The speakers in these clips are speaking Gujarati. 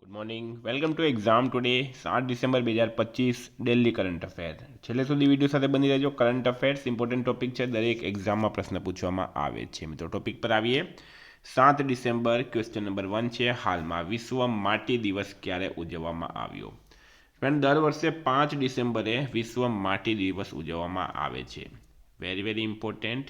Good morning, welcome to exam today 7 December 2025 daily current affair. છેલ્લે સુધી વિડીયો સાથે બની રહેજો. કરંટ અફેર્સ ઇમ્પોર્ટન્ટ ટોપિક છે, દરેક એક્ઝામમાં પ્રશ્ન પૂછવામાં આવે છે. મિત્રો ટોપિક પર આવીએ. 7 ડિસેમ્બર ક્વેશ્ચન નંબર 1 છે, હાલમાં વિશ્વ માટી દિવસ ક્યારે ઉજવવામાં આવ્યો? ફ્રેન્ડ, દર વર્ષે 5 ડિસેમ્બરે વિશ્વ માટી દિવસ ઉજવવામાં આવે છે. Very very important.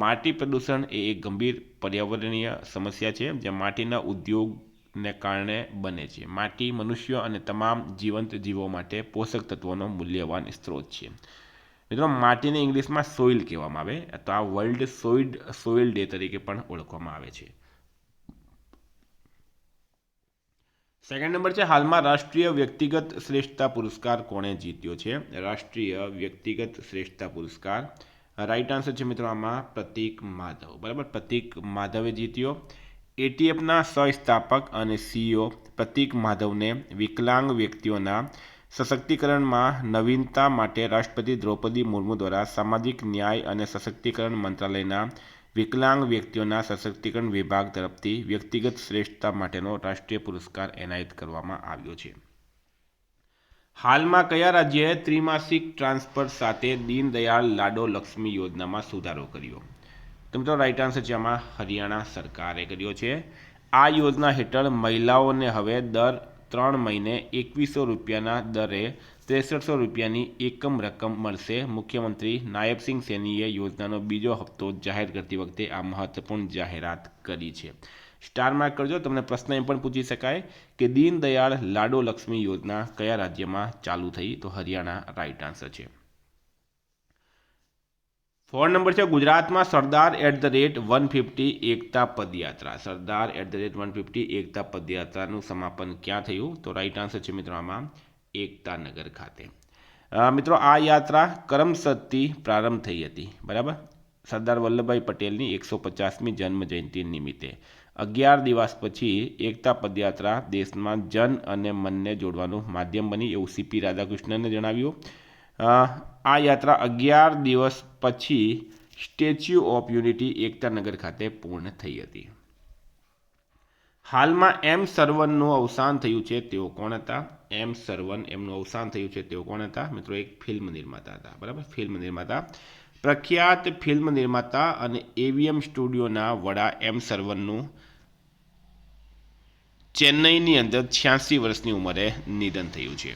માટી પ્રદૂષણ એ એક ગંભીર પર્યાવરણીય સમસ્યા છે જે માટીના ઉદ્યોગને કારણે બને છે. માટી મનુષ્યો અને તમામ જીવંત જીવો માટે પોષક તત્વોનો મૂલ્યવાન સ્ત્રોત છે. મિત્રો, માટીને ઇંગ્લિશમાં સોઇલ કહેવામાં આવે, તો આ વર્લ્ડ સોઇલ ડે તરીકે પણ ઓળખવામાં આવે છે. સેકન્ડ નંબર છે, હાલમાં રાષ્ટ્રીય વ્યક્તિગત શ્રેષ્ઠતા પુરસ્કાર કોણે જીત્યો છે? રાષ્ટ્રીય વ્યક્તિગત શ્રેષ્ઠતા પુરસ્કાર, રાઈટ આન્સર છે મિત્રો આમાં પ્રતીક માધવ. બરાબર, પ્રતીક માધવે જીત્યો. એટીએફના સહસ્થાપક અને સીઈઓ પ્રતીક માધવને વિકલાંગ વ્યક્તિઓના સશક્તિકરણમાં નવીનતા માટે રાષ્ટ્રપતિ દ્રૌપદી મુર્મુ દ્વારા સામાજિક ન્યાય અને સશક્તિકરણ મંત્રાલયના વિકલાંગ વ્યક્તિઓના સશક્તિકરણ વિભાગ તરફથી વ્યક્તિગત શ્રેષ્ઠતા માટેનો રાષ્ટ્રીય પુરસ્કાર એનાયત કરવામાં આવ્યો છે. હાલમાં કયા રાજ્યએ ત્રિમાસિક ટ્રાન્સફર સાથે દીનદયાળ લાડો લક્ષ્મી યોજનામાં સુધારો કર્યો? તો મિત્રો રાઈટ આન્સર છે આમાં હરિયાણા સરકારે કર્યો છે. આ યોજના હેઠળ મહિલાઓને હવે દર 3 મહિને 2100 રૂપિયાના દરે 6300 રૂપિયાની એકમ રકમ મળશે. મુખ્યમંત્રી નાયબસિંહ સૈનીએ યોજનાનો બીજો હપ્તો જાહેર કરતી વખતે આ મહત્વપૂર્ણ જાહેરાત કરી છે. સ્ટાર માર્ક કરજો. તમને પ્રશ્ન એમ પણ પૂછી શકાય કે દીનદયાળ લાડો લક્ષ્મી યોજના કયા રાજ્યમાં ચાલુ થઈ? તો હરિયાણા રાઈટ આન્સર છે. 4 નંબર છે, ગુજરાતમાં સરદાર @150 એકતા પદયાત્રા. સરદાર @150 એકતા પદયાત્રાનું સમાપન ક્યાં થયું? તો રાઈટ આન્સર છે મિત્રો આમાં એકતાનગર ખાતે. મિત્રો, આ યાત્રા કરમસદથી પ્રારંભ થઈ હતી. બરાબર, સરદાર વલ્લભભાઈ પટેલની 150મી જન્મ જયંતિ નિમિત્તે 11 દિવસ પછી એકતા પદયાત્રા દેશમાં જન અને મનને જોડવાનું માધ્યમ બની, એવું સીપી રાધાકૃષ્ણને જણાવ્યું. આ યાત્રા 11 દિવસ પછી સ્ટેચ્યુ ઓફ યુનિટી એકતાનગર ખાતે પૂર્ણ થઈ હતી. હાલમાં એમ સરવનનું અવસાન થયું છે, તેઓ કોણ હતા? એમ સરવન, એમનું અવસાન થયું છે, તેઓ કોણ હતા? મિત્રો, એક ફિલ્મ નિર્માતા હતા. બરાબર, ફિલ્મ નિર્માતા, પ્રખ્યાત ફિલ્મ નિર્માતા અને એવીએમ સ્ટુડિયોના વડા એમ સરવનનું ચેન્નઈની અંદર 86 વર્ષની ઉંમરે નિધન થયું છે.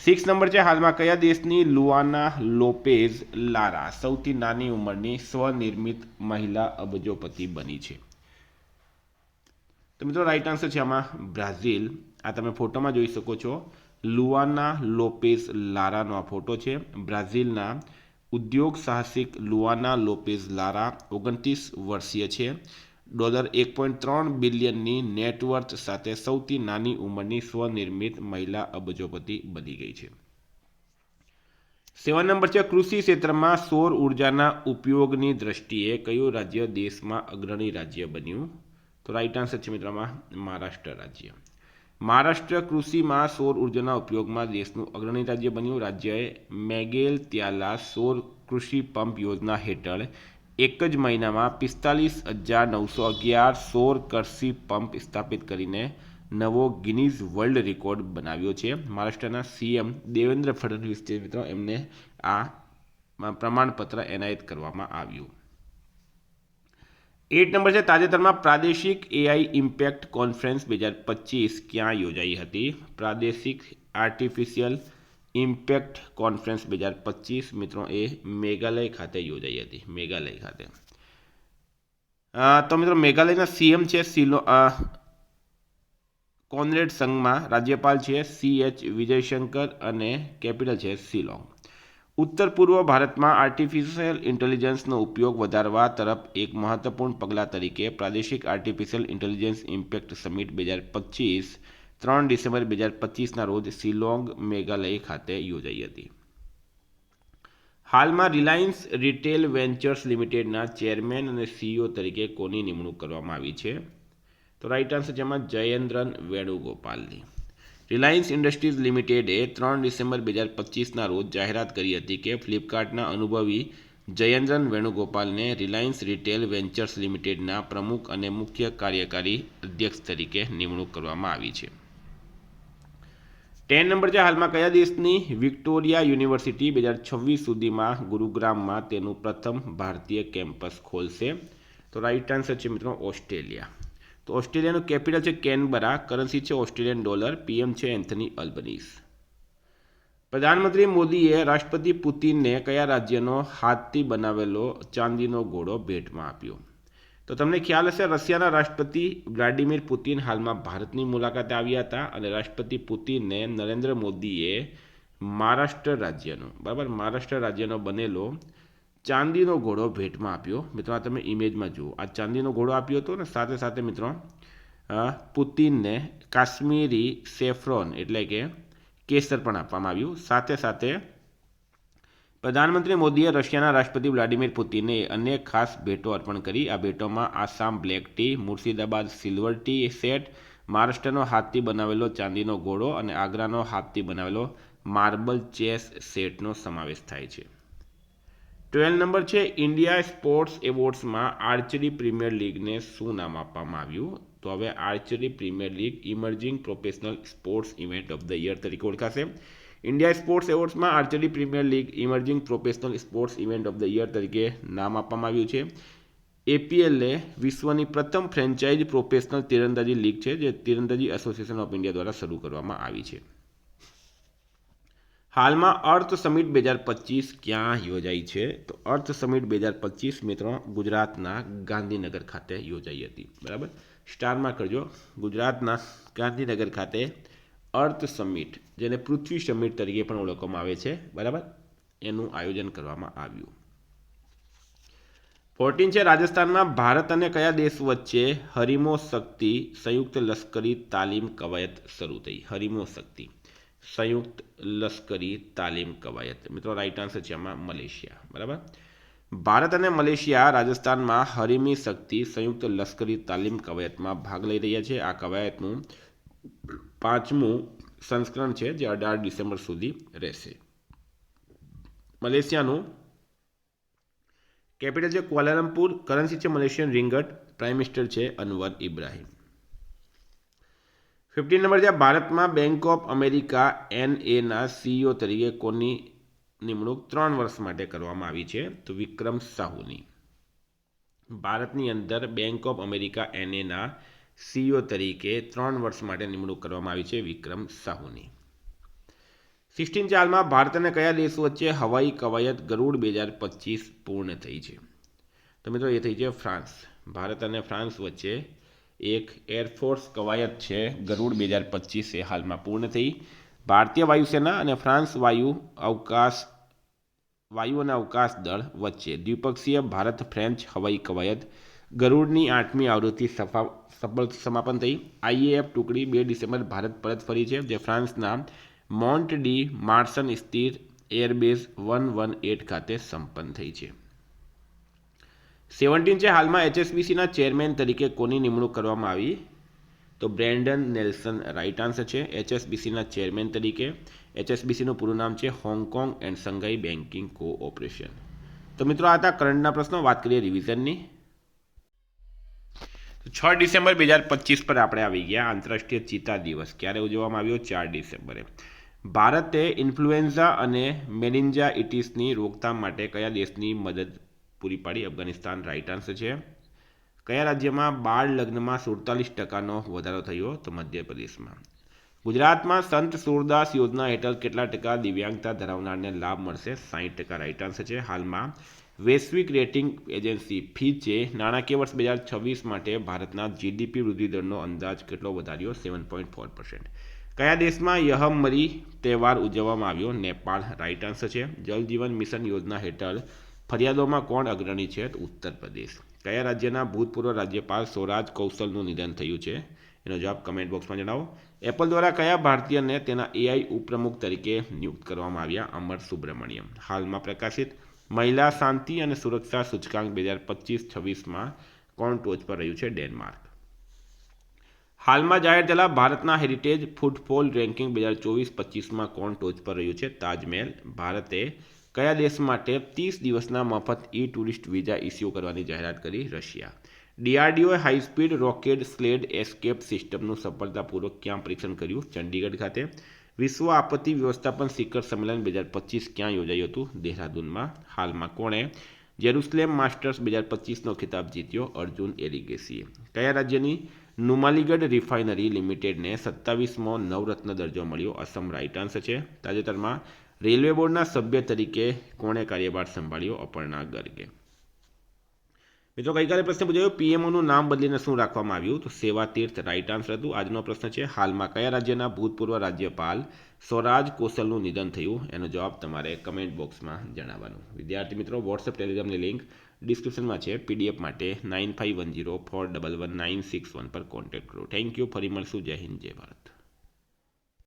6 નંબર છે, હાલમાં કયા દેશની લુઆના લોપેઝ લારા સૌથી નાની ઉંમરની સ્વનિર્મિત મહિલા અબજોપતિ બની છે? તો મિત્રો રાઈટ આન્સર છે આમાં બ્રાઝિલ. આ તમે ફોટોમાં જોઈ શકો છો, લુઆના લોપેઝ લારાનો આ ફોટો છે. બ્રાઝિલના ઉદ્યોગ સાહસિક લુઆના લોપેઝ લારા 29 વર્ષીય છે. $1.3 બિલિયનની નેટવર્થ સાથે સૌથી નાની ઉંમરની સ્વનિર્મિત મહિલા અબજોપતિ બની ગઈ છે. 7 નંબર છે, કૃષિ ક્ષેત્રમાં સૌર ઉર્જાના ઉપયોગની દ્રષ્ટિએ કયું રાજ્ય દેશમાં અગ્રણી રાજ્ય બન્યું? તો રાઈટ આન્સર છે મિત્રોમાં મહારાષ્ટ્ર રાજ્ય. મહારાષ્ટ્ર કૃષિમાં સૌર ઉર્જાના ઉપયોગમાં દેશનું અગ્રણી રાજ્ય બન્યું. રાજ્યએ મેઘેલ-ત્યાલા સૌર કૃષિ પંપ યોજના હેઠળ એક જ મહિનામાં 45,911 સૌર કૃષિ પંપ સ્થાપિત કરીને નવો ગિનીઝ વર્લ્ડ રેકોર્ડ બનાવ્યો છે. મહારાષ્ટ્રના સીએમ દેવેન્દ્ર ફડણવીસ છે મિત્રો, એમને આ પ્રમાણપત્ર એનાયત કરવામાં આવ્યું. 8 નંબર છે, તાજેતરમાં પ્રાદેશિક એઆઈ ઇમ્પેક્ટ કોન્ફરન્સ 2025 ક્યાં યોજાઈ હતી? પ્રાદેશિક આર્ટિફિશિયલ ઇમ્પેક્ટ કોન્ફરન્સ 2025 મિત્રો એ મેઘાલય ખાતે યોજાઈ હતી. મેઘાલય ખાતે. તો મિત્રો મેઘાલયના સીએમ છે કોનરેડ સંગમા, રાજ્યપાલ છે CH વિજયશંકર અને કેપિટલ છે શિલોંગ. ઉત્તર પૂર્વ ભારતમાં આર્ટિફિશિયલ ઇન્ટેલિજન્સનો ઉપયોગ વધારવા તરફ એક મહત્વપૂર્ણ પગલાં તરીકે પ્રાદેશિક artificial intelligence impact summit 2025 3 December 2025ના રોજ શિલોંગ, મેઘાલય ખાતે યોજાઈ હતી. હાલમાં રિલાયન્સ રિટેલ વેન્ચર્સ લિમિટેડના ચેરમેન અને સીઈઓ તરીકે કોની નિમણૂક કરવામાં આવી છે? તો રાઈટ આન્સર છે એમાં જયેન્દ્રન વેણુગોપાલની. રિલાયન્સ ઇન્ડસ્ટ્રીઝ લિમિટેડે 3 ડિસેમ્બર 2025ના રોજ જાહેરાત કરી હતી કે ફ્લિપકાર્ટના અનુભવી જયેન્દ્રન વેણુગોપાલને રિલાયન્સ રિટેલ વેન્ચર્સ લિમિટેડના પ્રમુખ અને મુખ્ય કાર્યકારી અધ્યક્ષ તરીકે નિમણૂક કરવામાં આવી છે. 10 નંબર છે હાલમાં કયા દેશની વિક્ટોરિયા યુનિવર્સિટી 2026 સુધીમાં ગુરુગ્રામમાં તેનું પ્રથમ ભારતીય કેમ્પસ ખોલશે? તો રાઈટ આન્સર છે મિત્રો ઓસ્ટ્રેલિયા. તો ઓસ્ટ્રેલિયાનું કેપિટલ છે કેનબરા, કરન્સી છે ઓસ્ટ્રેલિયન ડોલર, પીએમ છે એન્થની અલ્બનીઝ. પ્રધાનમંત્રી મોદીએ રાષ્ટ્રપતિ પુતિનને કયા રાજ્યનો હાથથી બનાવેલો ચાંદીનો ઘોડો ભેટમાં આપ્યો? તો તમને ખ્યાલ હશે રશિયાના રાષ્ટ્રપતિ વ્લાડિમીર પુતિન હાલમાં ભારતની મુલાકાતે આવ્યા હતા અને રાષ્ટ્રપતિ પુતિનને નરેન્દ્ર મોદીએ મહારાષ્ટ્ર રાજ્યનો બનેલો ચાંદીનો ઘોડો ભેટમાં આપ્યો. મિત્રો આ તમે ઇમેજમાં જુઓ, આ ચાંદીનો ઘોડો આપ્યો હતો ને સાથે સાથે મિત્રો પુતિનને કાશ્મીરી સેફ્રોન એટલે કે કેસર પણ આપવામાં આવ્યું. સાથે સાથે પ્રધાનમંત્રી મોદીએ રશિયાના રાષ્ટ્રપતિ વ્લાડિમીર પુતિનને અનેક ખાસ ભેટો અર્પણ કરી. આ ભેટોમાં Assam black tea, Murshidabad silver tea set, મહારાષ્ટ્રનો હાથથી બનાવેલો ચાંદીનો ઘોડો અને આગ્રાનો હાથથી બનાવેલો માર્બલ ચેસ સેટનો સમાવેશ થાય છે. 12 નંબર છે ઇન્ડિયા સ્પોર્ટ્સ એવોર્ડ્સમાં આર્ચરી પ્રીમિયર લીગને શું નામ આપવામાં આવ્યું? તો હવે archery premier league emerging professional sports event of the year તરીકે ઓળખાશે. ઇન્ડિયા સ્પોર્ટ્સ એવોર્ડ્સમાં archery premier league emerging professional sports event of the year તરીકે નામ આપવામાં આવ્યું છે. APL એ વિશ્વની પ્રથમ ફ્રેન્ચાઇઝ પ્રોફેશનલ તીરંદાજી લીગ છે જે તીરંદાજી એસોસિએશન ઓફ ઇન્ડિયા દ્વારા શરૂ કરવામાં આવી છે. હાલમાં અર્થ સમિટ 2025 ક્યાં યોજાઈ છે? તો અર્થ સમિટ 2025 મિત્રો ગુજરાતના ગાંધીનગર ખાતે યોજાઈ હતી. બરાબર, સ્ટારમાં કરજો. ગુજરાતના ગાંધીનગર ખાતે અર્થ સમિટ, જેને પૃથ્વી સમિટ તરીકે પણ ઓળખવામાં આવે છે, બરાબર, એનું આયોજન કરવામાં આવ્યું. 14 છે રાજસ્થાનમાં ભારત અને કયા દેશ વચ્ચે હરીમો શક્તિ સંયુક્ત લશ્કરી તાલીમ કવાયત શરૂ થઈ? હરીમો શક્તિ સંયુક્ત લશ્કરી તાલીમ કવાયત. મિત્રો રાઈટ આન્સર છે આમાં મલેશિયા. બરાબર, ભારત અને મલેશિયા રાજસ્થાનમાં હરીમી શક્તિ સંયુક્ત લશ્કરી તાલીમ કવાયતમાં ભાગ લઈ રહ્યા છે. આ કવાયતનું 5મું સંસ્કરણ છે જે 18 ડિસેમ્બર સુધી રહેશે. મલેશિયાનું કેપિટલ છે ક્વાલાલંપુર, કરન્સી છે મલેશિયન રિંગટ, પ્રાઇમ મિનિસ્ટર છે અનવર ઇબ્રાહિમ. 15 નંબર છે ભારતમાં બેંક ઓફ અમેરિકા NAના CEO તરીકે કોની નિમણૂક 3 વર્ષ માટે કરવામાં આવી છે? તો વિક્રમ સાહુની. ભારતની અંદર બેંક ઓફ અમેરિકા NAના CEO તરીકે 3 વર્ષ માટે નિમણૂક કરવામાં આવી છે વિક્રમ સાહુની. 16 હાલમાં ભારત અને કયા દેશ વચ્ચે હવાઈ કવાયત ગરુડ 2025 પૂર્ણ થઈ છે? તો મિત્રો એ થઈ છે ફ્રાન્સ. ભારત અને ફ્રાન્સ વચ્ચે એક એરફોર્સ કવાયત છે ગરુડ 2025 એ હાલમાં પૂર્ણ થઈ. ભારતીય વાયુસેના અને ફ્રાન્સ વાયુ અને અવકાશ દળ વચ્ચે દ્વિપક્ષીય ભારત ફ્રેન્ચ હવાઈ કવાયત ગરુડની 8મી આવૃત્તિ સફળ સમાપન થઈ. IAF ટુકડી 2 ડિસેમ્બર ભારત પરત ફરી છે, જે ફ્રાન્સના મોન્ટ ડી માર્સન સ્થિત એરબેઝ 118 ખાતે સંપન્ન થઈ છે. 17 છે હાલમાં HSBCના ચેરમેન તરીકે કોની નિમણૂક કરવામાં આવી? તો બ્રેન્ડન નેલ્સન રાઈટ આન્સર છે HSBCના ચેરમેન તરીકે. HSBCનું પૂરું નામ છે હોંગકોંગ એન્ડ સંઘાઈ બેન્કિંગ કોઓપરેશન. તો મિત્રો આ હતા કરંટના પ્રશ્નો. વાત કરીએ રિવિઝનની. 6 ડિસેમ્બર 2025 પર આપણે આવી ગયા. આંતરરાષ્ટ્રીય ચિતા દિવસ ક્યારે ઉજવવામાં આવ્યો? 4 ડિસેમ્બરે. ભારતે ઇન્ફ્લુએન્ઝા અને મેનિન્જાઇટિસની રોકથામ માટે કયા દેશની મદદ પૂરી પાડી? અફઘાનિસ્તાન રાઈટ આન્સર છે. કયા રાજ્યમાં બાળ લગ્નમાં 47% વધારો થયો? તો મધ્યપ્રદેશમાં. ગુજરાતમાં સંત સુરદાસ યોજના હેઠળ કેટલા ટકા દિવ્યાંગતા ધરાવનારને લાભ મળશે? 60% રાઈટ આન્સર છે. હાલમાં વૈશ્વિક રેટિંગ એજન્સી ફિચે નાણાકીય વર્ષ 2026 માટે ભારતના GDP વૃદ્ધિદરનો અંદાજ કેટલો વધાર્યો? 7.4%. કયા દેશમાં યહમરી તહેવાર ઉજવવામાં આવ્યો? નેપાળ રાઈટ આન્સર છે. જલ જીવન મિશન યોજના હેઠળ ફરિયાદોમાં કોણ અગ્રણી છે? તો ઉત્તર પ્રદેશ. કયા રાજ્યના ભૂતપૂર્વ રાજ્યપાલ સ્વરાજ કૌશલનું નિધન થયું છે? એનો જવાબ કમેન્ટ બોક્સમાં જણાવો. એપલ દ્વારા કયા ભારતીયને તેના AI ઉપપ્રમુખ તરીકે નિયુક્ત કરવામાં આવ્યા? અમર સુબ્રમણ્યમ. હાલમાં પ્રકાશિત મહિલા શાંતિ અને સુરક્ષા સૂચકાંક 2025-26માં કોણ ટોચ પર રહ્યું છે? ડેનમાર્ક. હાલમાં જાહેર થયેલા ભારતના હેરિટેજ ફૂટફોલ રેન્કિંગ 2024-25માં કોણ ટોચ પર રહ્યું છે? તાજમહેલ. ભારતે કયા દેશ માટે 30 દિવસના મફત ટુરિસ્ટ વિઝા ઇસ્યુ કરવાની જાહેરાત કરી? Russia. DRDOએ high speed rocket Slade escape સિસ્ટમનું સફળતાપૂર્વક ક્યાં પરીક્ષણ કર્યું? ચંડીગઢ ખાતે. વિશ્વ આપત્તિ વ્યવસ્થાપન શિખર સંમેલન 2025 ક્યાં યોજાયું હતું? દેહરાદૂનમાં. હાલમાં કોણે જેરુસલેમ માસ્ટર્સ 2025નો ખિતાબ જીત્યો? અર્જુન એરિગેસીએ. કયા રાજ્યની નુમાલીગઢ રિફાઇનરી લિમિટેડને 27મો નવરત્ન દરજ્જો મળ્યો? અસમ. રાઇટ આન્સર છે. તાજેતરમાં રેલવે બોર્ડના સભ્ય તરીકે કોણે કાર્યભાર સંભાળ્યો? અપર્ણા ગર્ગે. મિત્રો ગઈકાલે પ્રશ્ન પૂછાયો પીએમઓનું નામ બદલીને શું રાખવામાં આવ્યું? તો સેવા તીર્થ રાઇટ આન્સર હતું. આજનો પ્રશ્ન છે હાલમાં કયા રાજ્યના ભૂતપૂર્વ રાજ્યપાલ સ્વરાજ કોસલનું નિધન થયું? એનો જવાબ તમારે કમેન્ટ બોક્સમાં જણાવવાનું. વિદ્યાર્થી મિત્રો વોટ્સએપ ટેલિગ્રામની લિંક ડિસ્ક્રિપ્શનમાં છે. પીડીએફ માટે 9510411961 પર કોન્ટેક્ટ કરો. Thank you. ફરી મળશું. જય હિન્દ જય ભારત.